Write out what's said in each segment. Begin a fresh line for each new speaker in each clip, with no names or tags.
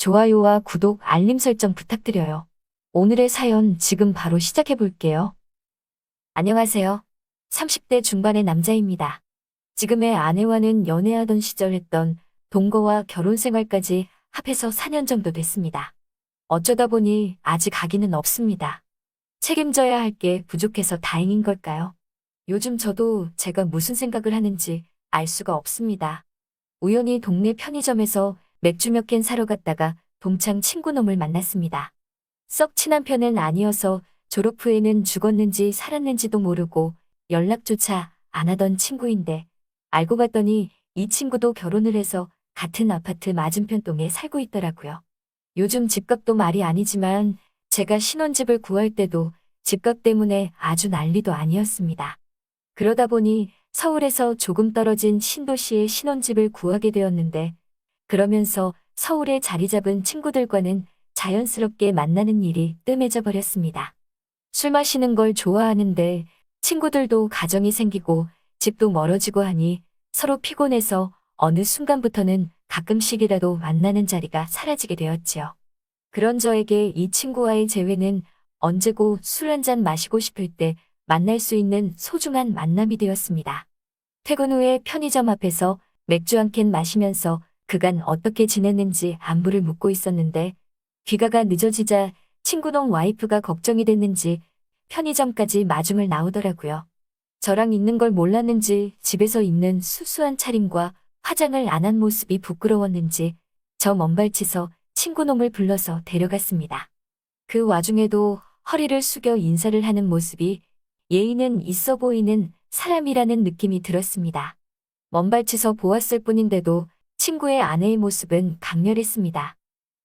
좋아요와 구독, 알림 설정 부탁드려요. 오늘의 사연 지금 바로 시작해 볼게요. 안녕하세요. 30대 중반의 남자입니다. 지금의 아내와는 연애하던 시절 했던 동거와 결혼 생활까지 합해서 4년 정도 됐습니다. 어쩌다 보니 아직 아기는 없습니다. 책임져야 할 게 부족해서 다행인 걸까요? 요즘 저도 제가 무슨 생각을 하는지 알 수가 없습니다. 우연히 동네 편의점에서 맥주 몇 캔 사러 갔다가 동창 친구놈을 만났습니다. 썩 친한 편은 아니어서 졸업 후에는 죽었는지 살았는지도 모르고 연락조차 안 하던 친구인데 알고 봤더니 이 친구도 결혼을 해서 같은 아파트 맞은편 동에 살고 있더라고요. 요즘 집값도 말이 아니지만 제가 신혼집을 구할 때도 집값 때문에 아주 난리도 아니었습니다. 그러다 보니 서울에서 조금 떨어진 신도시에 신혼집을 구하게 되었는데 그러면서 서울에 자리 잡은 친구들과는 자연스럽게 만나는 일이 뜸해져 버렸습니다. 술 마시는 걸 좋아하는데 친구들도 가정이 생기고 집도 멀어지고 하니 서로 피곤해서 어느 순간부터는 가끔씩이라도 만나는 자리가 사라지게 되었지요. 그런 저에게 이 친구와의 재회는 언제고 술 한잔 마시고 싶을 때 만날 수 있는 소중한 만남이 되었습니다. 퇴근 후에 편의점 앞에서 맥주 한 캔 마시면서 그간 어떻게 지냈는지 안부를 묻고 있었는데 귀가가 늦어지자 친구놈 와이프가 걱정이 됐는지 편의점까지 마중을 나오더라고요. 저랑 있는 걸 몰랐는지 집에서 입는 수수한 차림과 화장을 안 한 모습이 부끄러웠는지 저 먼발치서 친구놈을 불러서 데려갔습니다. 그 와중에도 허리를 숙여 인사를 하는 모습이 예의는 있어 보이는 사람이라는 느낌이 들었습니다. 먼발치서 보았을 뿐인데도 친구의 아내의 모습은 강렬했습니다.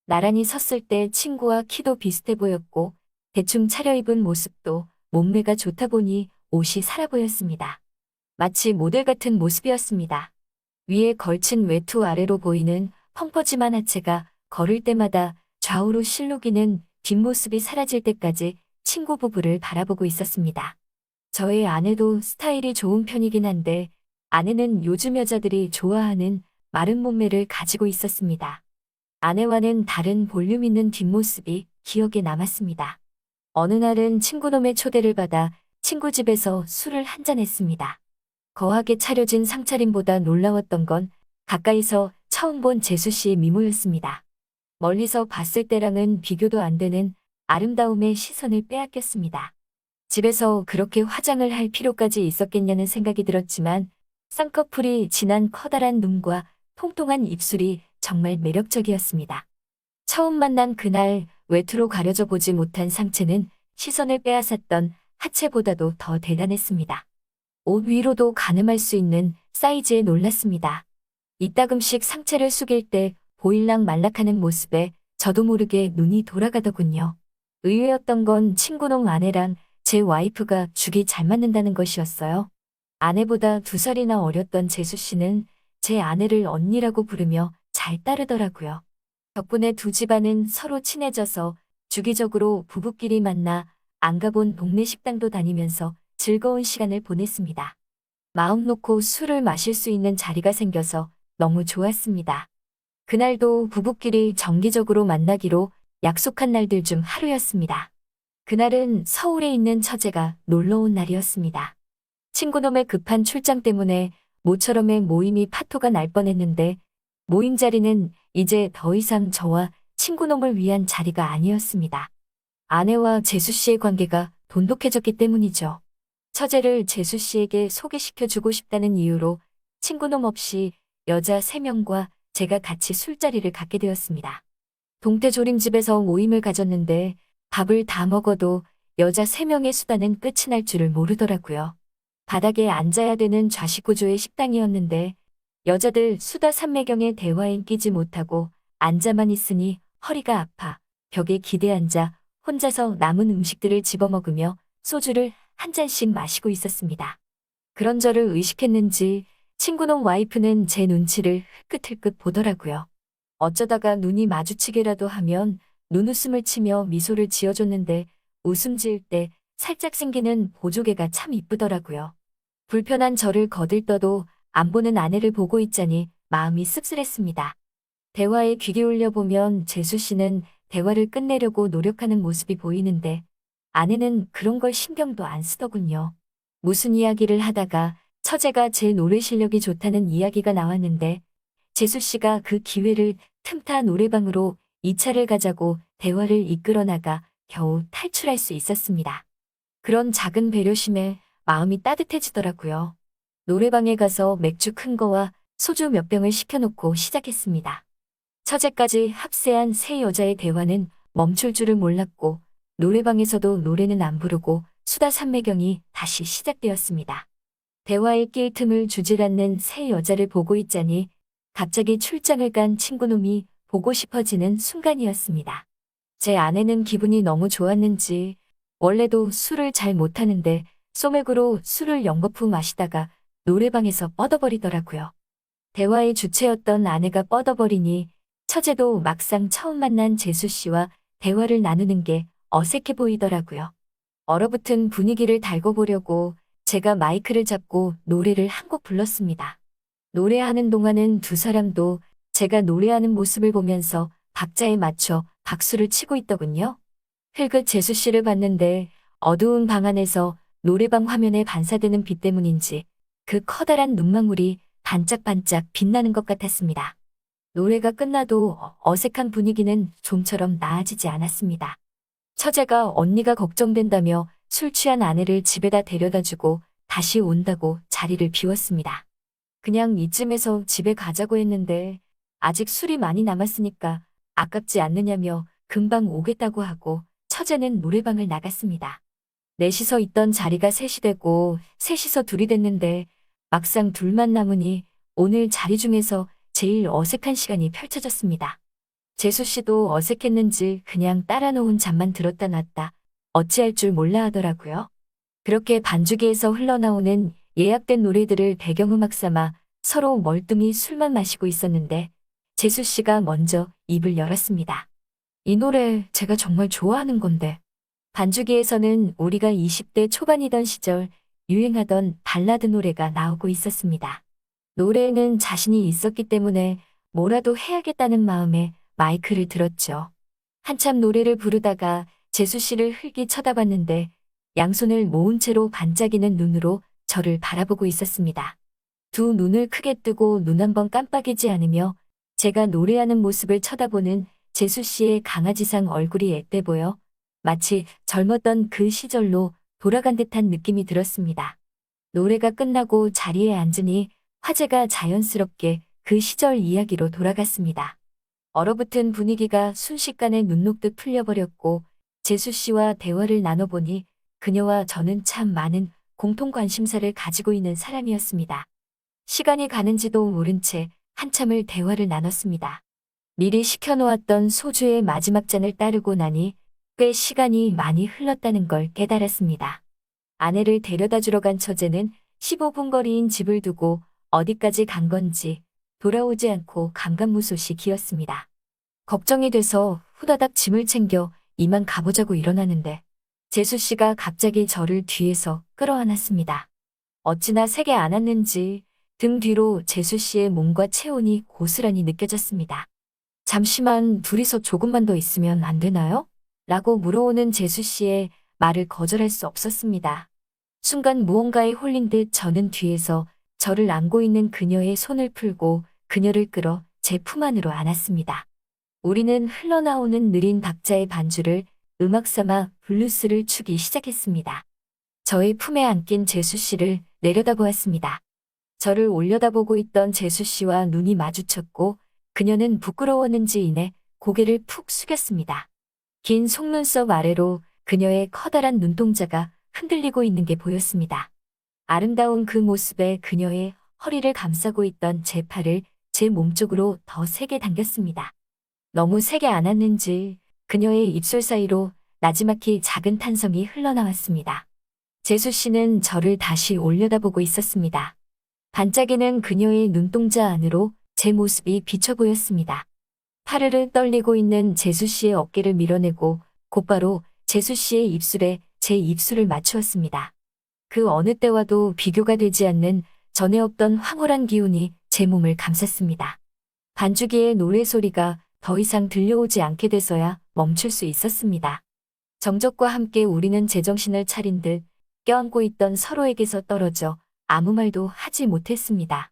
나란히 섰을 때 친구와 키도 비슷해 보였고 대충 차려입은 모습도 몸매가 좋다 보니 옷이 살아 보였습니다. 마치 모델 같은 모습이었습니다. 위에 걸친 외투 아래로 보이는 펑퍼짐한 하체가 걸을 때마다 좌우로 실룩이는 뒷모습이 사라질 때까지 친구 부부를 바라보고 있었습니다. 저의 아내도 스타일이 좋은 편이긴 한데 아내는 요즘 여자들이 좋아하는 마른 몸매를 가지고 있었습니다. 아내와는 다른 볼륨 있는 뒷모습이 기억에 남았습니다. 어느 날은 친구놈의 초대를 받아 친구 집에서 술을 한잔 했습니다. 거하게 차려진 상차림보다 놀라웠던 건 가까이서 처음 본 재수 씨의 미모였습니다. 멀리서 봤을 때랑은 비교도 안 되는 아름다움의 시선을 빼앗겼습니다. 집에서 그렇게 화장을 할 필요까지 있었겠냐는 생각이 들었지만 쌍꺼풀이 진한 커다란 눈과 통통한 입술이 정말 매력적이었습니다. 처음 만난 그날 외투로 가려져 보지 못한 상체는 시선을 빼앗았던 하체보다도 더 대단했습니다. 옷 위로도 가늠할 수 있는 사이즈에 놀랐습니다. 이따금씩 상체를 숙일 때 보일락 말락하는 모습에 저도 모르게 눈이 돌아가더군요. 의외였던 건 친구놈 아내랑 제 와이프가 죽이 잘 맞는다는 것이었어요. 아내보다 2살이나 어렸던 재수 씨는 제 아내를 언니라고 부르며 잘 따르더라고요. 덕분에 두 집안은 서로 친해져서 주기적으로 부부끼리 만나 안 가본 동네 식당도 다니면서 즐거운 시간을 보냈습니다. 마음 놓고 술을 마실 수 있는 자리가 생겨서 너무 좋았습니다. 그날도 부부끼리 정기적으로 만나기로 약속한 날들 중 하루였습니다. 그날은 서울에 있는 처제가 놀러 온 날이었습니다. 친구놈의 급한 출장 때문에 모처럼의 모임이 파토가 날 뻔했는데 모임 자리는 이제 더 이상 저와 친구놈을 위한 자리가 아니었습니다. 아내와 재수 씨의 관계가 돈독해졌기 때문이죠. 처제를 재수 씨에게 소개시켜주고 싶다는 이유로 친구놈 없이 여자 3명과 제가 같이 술자리를 갖게 되었습니다. 동태조림집에서 모임을 가졌는데 밥을 다 먹어도 여자 3명의 수다는 끝이 날 줄을 모르더라고요. 바닥에 앉아야 되는 좌식구조의 식당이었는데 여자들 수다 삼매경의 대화엔 끼지 못하고 앉아만 있으니 허리가 아파 벽에 기대앉아 혼자서 남은 음식들을 집어먹으며 소주를 한 잔씩 마시고 있었습니다. 그런 저를 의식했는지 친구놈 와이프는 제 눈치를 흘끗흘끗 보더라고요. 어쩌다가 눈이 마주치기라도 하면 눈웃음을 치며 미소를 지어줬는데 웃음 지을 때 살짝 생기는 보조개가 참 이쁘더라고요. 불편한 저를 거들떠도 안 보는 아내를 보고 있자니 마음이 씁쓸했습니다. 대화에 귀 기울여 보면 재수 씨는 대화를 끝내려고 노력하는 모습이 보이는데 아내는 그런 걸 신경도 안 쓰더군요. 무슨 이야기를 하다가 처제가 제 노래 실력이 좋다는 이야기가 나왔는데 재수 씨가 그 기회를 틈타 노래방으로 2차를 가자고 대화를 이끌어 나가 겨우 탈출할 수 있었습니다. 그런 작은 배려심에 마음이 따뜻해지더라고요. 노래방에 가서 맥주 큰 거와 소주 몇 병을 시켜놓고 시작했습니다. 처제까지 합세한 세 여자의 대화는 멈출 줄을 몰랐고 노래방에서도 노래는 안 부르고 수다 삼매경이 다시 시작되었습니다. 대화에 낄 틈을 주질 않는 세 여자를 보고 있자니 갑자기 출장을 간 친구놈이 보고 싶어지는 순간이었습니다. 제 아내는 기분이 너무 좋았는지 원래도 술을 잘 못하는데 소맥으로 술을 연거푸 마시다가 노래방에서 뻗어버리더라고요. 대화의 주체였던 아내가 뻗어버리니 처제도 막상 처음 만난 재수 씨와 대화를 나누는 게 어색해 보이더라고요. 얼어붙은 분위기를 달궈 보려고 제가 마이크를 잡고 노래를 한 곡 불렀습니다. 노래하는 동안은 두 사람도 제가 노래하는 모습을 보면서 박자에 맞춰 박수를 치고 있더군요. 흘끗 재수 씨를 봤는데 어두운 방 안에서 노래방 화면에 반사되는 빛 때문인지 그 커다란 눈망울이 반짝반짝 빛나는 것 같았습니다. 노래가 끝나도 어색한 분위기는 좀처럼 나아지지 않았습니다. 처제가 언니가 걱정된다며 술 취한 아내를 집에다 데려다주고 다시 온다고 자리를 비웠습니다. 그냥 이쯤에서 집에 가자고 했는데 아직 술이 많이 남았으니까 아깝지 않느냐며 금방 오겠다고 하고 처제는 노래방을 나갔습니다. 넷이서 있던 자리가 셋이 되고 셋이서 둘이 됐는데 막상 둘만 남으니 오늘 자리 중에서 제일 어색한 시간이 펼쳐졌습니다. 재수 씨도 어색했는지 그냥 따라 놓은 잠만 들었다 놨다 어찌할 줄 몰라 하더라고요. 그렇게 반주기에서 흘러나오는 예약된 노래들을 배경음악 삼아 서로 멀뚱히 술만 마시고 있었는데 재수 씨가 먼저 입을 열었습니다. 이 노래 제가 정말 좋아하는 건데. 반주기에서는 우리가 20대 초반이던 시절 유행하던 발라드 노래가 나오고 있었습니다. 노래에는 자신이 있었기 때문에 뭐라도 해야겠다는 마음에 마이크를 들었죠. 한참 노래를 부르다가 재수 씨를 흘기 쳐다봤는데 양손을 모은 채로 반짝이는 눈으로 저를 바라보고 있었습니다. 두 눈을 크게 뜨고 눈 한 번 깜빡이지 않으며 제가 노래하는 모습을 쳐다보는 재수 씨의 강아지상 얼굴이 앳돼 보여 마치 젊었던 그 시절로 돌아간 듯한 느낌이 들었습니다. 노래가 끝나고 자리에 앉으니 화제가 자연스럽게 그 시절 이야기로 돌아갔습니다. 얼어붙은 분위기가 순식간에 눈 녹듯 풀려버렸고 재수 씨와 대화를 나눠보니 그녀와 저는 참 많은 공통 관심사를 가지고 있는 사람이었습니다. 시간이 가는지도 모른 채 한참을 대화를 나눴습니다. 미리 시켜놓았던 소주의 마지막 잔을 따르고 나니 꽤 시간이 많이 흘렀다는 걸 깨달았습니다. 아내를 데려다 주러 간 처제는 15분 거리인 집을 두고 어디까지 간 건지 돌아오지 않고 감감무소식이었습니다. 걱정이 돼서 후다닥 짐을 챙겨 이만 가보자고 일어나는데 재수 씨가 갑자기 저를 뒤에서 끌어안았습니다. 어찌나 세게 안았는지 등 뒤로 재수 씨의 몸과 체온이 고스란히 느껴졌습니다. 잠시만 둘이서 조금만 더 있으면 안 되나요? 라고 물어오는 재수 씨의 말을 거절할 수 없었습니다. 순간 무언가에 홀린 듯 저는 뒤에서 저를 안고 있는 그녀의 손을 풀고 그녀를 끌어 제 품 안으로 안았습니다. 우리는 흘러나오는 느린 박자의 반주를 음악 삼아 블루스를 추기 시작했습니다. 저의 품에 안긴 재수 씨를 내려다보았습니다. 저를 올려다보고 있던 재수 씨와 눈이 마주쳤고 그녀는 부끄러웠는지 이내 고개를 푹 숙였습니다. 긴 속눈썹 아래로 그녀의 커다란 눈동자가 흔들리고 있는 게 보였습니다. 아름다운 그 모습에 그녀의 허리를 감싸고 있던 제 팔을 제 몸쪽으로 더 세게 당겼습니다. 너무 세게 안았는지 그녀의 입술 사이로 나지막히 작은 탄성이 흘러나왔습니다. 재수 씨는 저를 다시 올려다보고 있었습니다. 반짝이는 그녀의 눈동자 안으로 제 모습이 비쳐 보였습니다. 파르르 떨리고 있는 재수 씨의 어깨를 밀어내고 곧바로 재수 씨의 입술에 제 입술을 맞추었습니다. 그 어느 때와도 비교가 되지 않는 전에 없던 황홀한 기운이 제 몸을 감쌌습니다. 반주기의 노래소리가 더 이상 들려오지 않게 돼서야 멈출 수 있었습니다. 정적과 함께 우리는 제정신을 차린 듯 껴안고 있던 서로에게서 떨어져 아무 말도 하지 못했습니다.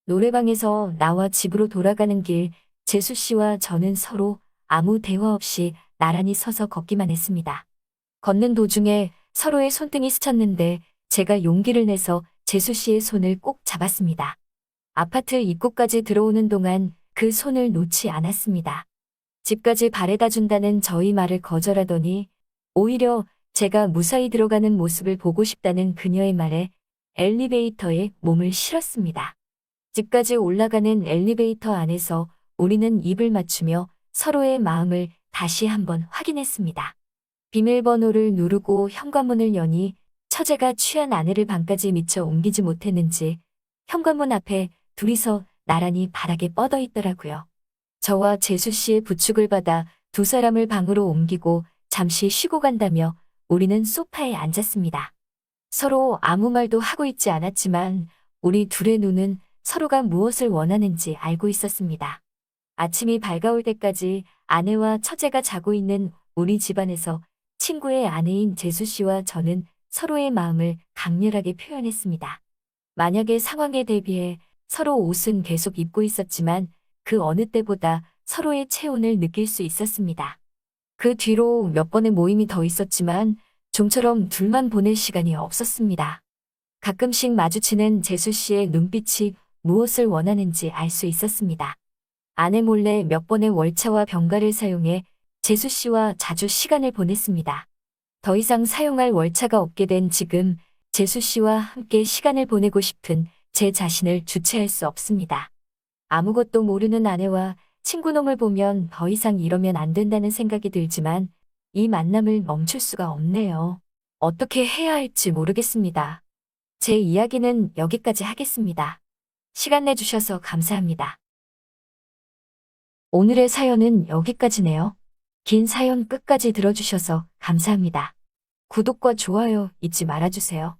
노래방에서 나와 집으로 돌아가는 길, 재수 씨와 저는 서로 아무 대화 없이 나란히 서서 걷기만 했습니다. 걷는 도중에 서로의 손등이 스쳤는데 제가 용기를 내서 재수 씨의 손을 꼭 잡았습니다. 아파트 입구까지 들어오는 동안 그 손을 놓지 않았습니다. 집까지 바래다 준다는 저희 말을 거절하더니 오히려 제가 무사히 들어가는 모습을 보고 싶다는 그녀의 말에 엘리베이터에 몸을 실었습니다. 집까지 올라가는 엘리베이터 안에서 우리는 입을 맞추며 서로의 마음을 다시 한번 확인했습니다. 비밀번호를 누르고 현관문을 여니 처제가 취한 아내를 방까지 미처 옮기지 못했는지 현관문 앞에 둘이서 나란히 바닥에 뻗어 있더라고요. 저와 재수 씨의 부축을 받아 두 사람을 방으로 옮기고 잠시 쉬고 간다며 우리는 소파에 앉았습니다. 서로 아무 말도 하고 있지 않았지만 우리 둘의 눈은 서로가 무엇을 원하는지 알고 있었습니다. 아침이 밝아올 때까지 아내와 처제가 자고 있는 우리 집안에서 친구의 아내인 재수 씨와 저는 서로의 마음을 강렬하게 표현했습니다. 만약의 상황에 대비해 서로 옷은 계속 입고 있었지만 그 어느 때보다 서로의 체온을 느낄 수 있었습니다. 그 뒤로 몇 번의 모임이 더 있었지만 좀처럼 둘만 보낼 시간이 없었습니다. 가끔씩 마주치는 재수 씨의 눈빛이 무엇을 원하는지 알 수 있었습니다. 아내 몰래 몇 번의 월차와 병가를 사용해 재수 씨와 자주 시간을 보냈습니다. 더 이상 사용할 월차가 없게 된 지금 재수 씨와 함께 시간을 보내고 싶은 제 자신을 주체할 수 없습니다. 아무것도 모르는 아내와 친구놈을 보면 더 이상 이러면 안 된다는 생각이 들지만 이 만남을 멈출 수가 없네요. 어떻게 해야 할지 모르겠습니다. 제 이야기는 여기까지 하겠습니다. 시간 내주셔서 감사합니다. 오늘의 사연은 여기까지네요. 긴 사연 끝까지 들어주셔서 감사합니다. 구독과 좋아요 잊지 말아주세요.